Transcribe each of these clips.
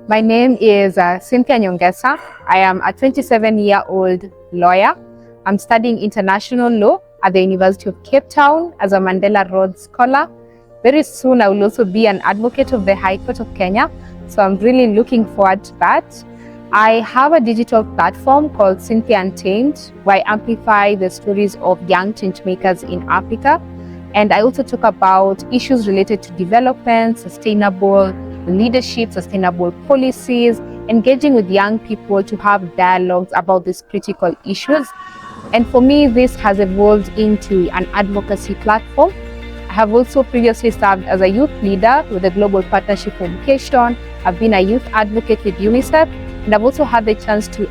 My name is Cynthia Nyongesa. I am a 27-year-old lawyer. I'm studying international law at the University of Cape Town as a Mandela Rhodes Scholar. Very soon I will also be an advocate of the High Court of Kenya, so I'm really looking forward to that. I have a digital platform called Cynthia Untamed, where I amplify the stories of young changemakers in Africa. And I also talk about issues related to development, sustainable leadership, sustainable policies, engaging with young people to have dialogues about these critical issues. And for me, this has evolved into an advocacy platform. I have also previously served as a youth leader with the Global Partnership for Education. I've been a youth advocate with UNICEF, and I've also had the chance to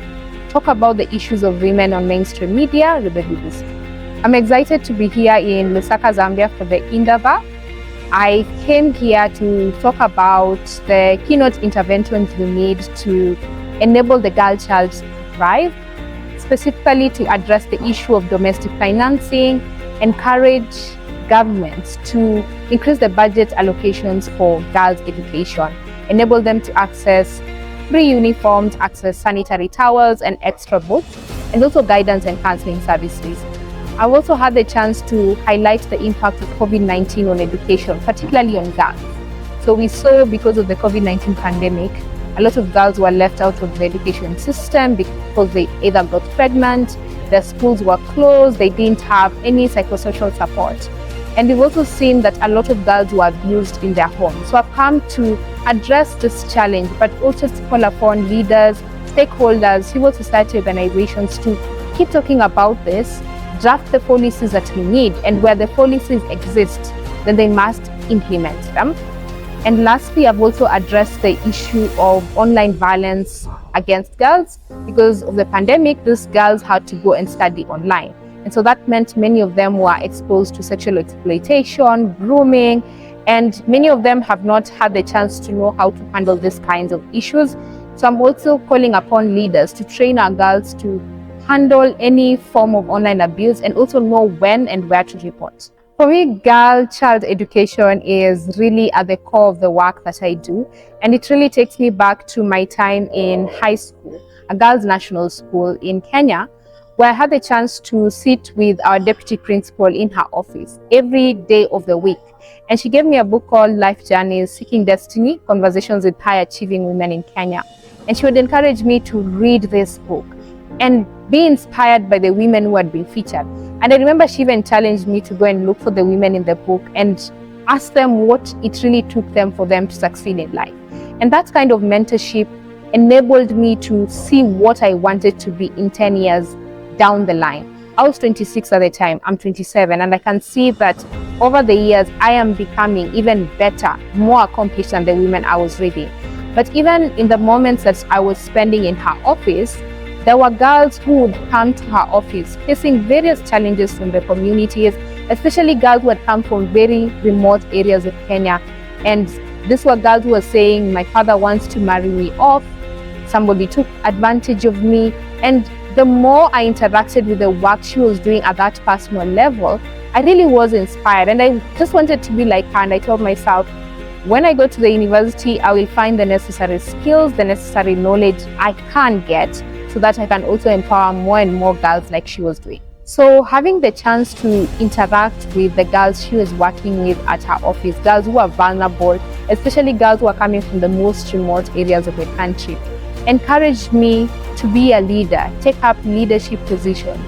talk about the issues of women on mainstream media with the BBC. I'm excited to be here in Lusaka, Zambia for the Indaba. I came here to talk about the keynote interventions we need to enable the girl child to thrive, specifically to address the issue of domestic financing, encourage governments to increase the budget allocations for girls' education, enable them to access free uniforms, access sanitary towels and extra books, and also guidance and counseling services. I've also had the chance to highlight the impact of COVID-19 on education, particularly on girls. So we saw, because of the COVID-19 pandemic, a lot of girls were left out of the education system because they either got pregnant, their schools were closed, they didn't have any psychosocial support. And we've also seen that a lot of girls were abused in their homes. So I've come to address this challenge, but also to call upon leaders, stakeholders, civil society organizations to keep talking about this, draft the policies that we need, and where the policies exist, then they must implement them. And lastly, I've also addressed the issue of online violence against girls. Because of the pandemic, these girls had to go and study online. And so that meant many of them were exposed to sexual exploitation, grooming, and many of them have not had the chance to know how to handle these kinds of issues. So I'm also calling upon leaders to train our girls to handle any form of online abuse and also know when and where to report. For me, girl child education is really at the core of the work that I do, and it really takes me back to my time in high school, a girls' national school in Kenya, where I had the chance to sit with our deputy principal in her office every day of the week. And she gave me a book called Life Journeys, Seeking Destiny, Conversations with High Achieving Women in Kenya. And she would encourage me to read this book and be inspired by the women who had been featured. And I remember she even challenged me to go and look for the women in the book and ask them what it really took them for them to succeed in life. And that kind of mentorship enabled me to see what I wanted to be in 10 years down the line. I was 26 at the time, I'm 27, and I can see that over the years, I am becoming even better, more accomplished than the women I was reading. But even in the moments that I was spending in her office, there were girls who would come to her office facing various challenges from the communities, especially girls who had come from very remote areas of Kenya. And these were girls who were saying, my father wants to marry me off, somebody took advantage of me. And the more I interacted with the work she was doing at that personal level, I really was inspired. And I just wanted to be like her. And I told myself, when I go to the university, I will find the necessary skills, the necessary knowledge I can get, so that I can also empower more and more girls like she was doing. So having the chance to interact with the girls she was working with at her office, girls who are vulnerable, especially girls who are coming from the most remote areas of the country, encouraged me to be a leader, take up leadership positions,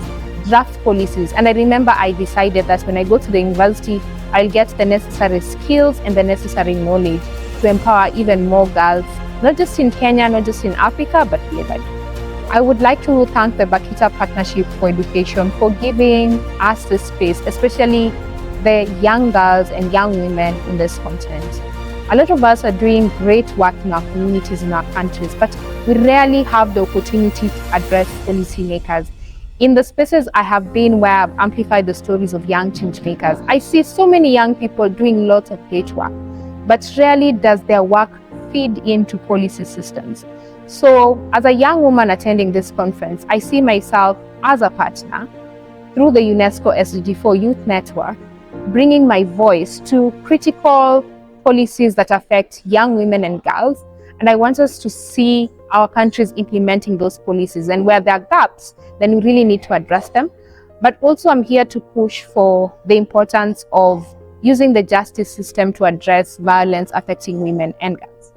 draft policies. And I remember I decided that when I go to the university, I'll get the necessary skills and the necessary knowledge to empower even more girls, not just in Kenya, not just in Africa, but globally. I would like to thank the Bakita Partnership for Education for giving us this space, especially the young girls and young women in this continent. A lot of us are doing great work in our communities, in our countries, but we rarely have the opportunity to address policymakers. In the spaces I have been where I've amplified the stories of young change makers, I see so many young people doing lots of great work, but rarely does their work feed into policy systems. So as a young woman attending this conference, I see myself as a partner through the UNESCO SDG4 Youth Network, bringing my voice to critical policies that affect young women and girls, And I want us to see our countries implementing those policies, and where there are gaps, then we really need to address them. But also I'm here to push for the importance of using the justice system to address violence affecting women and girls.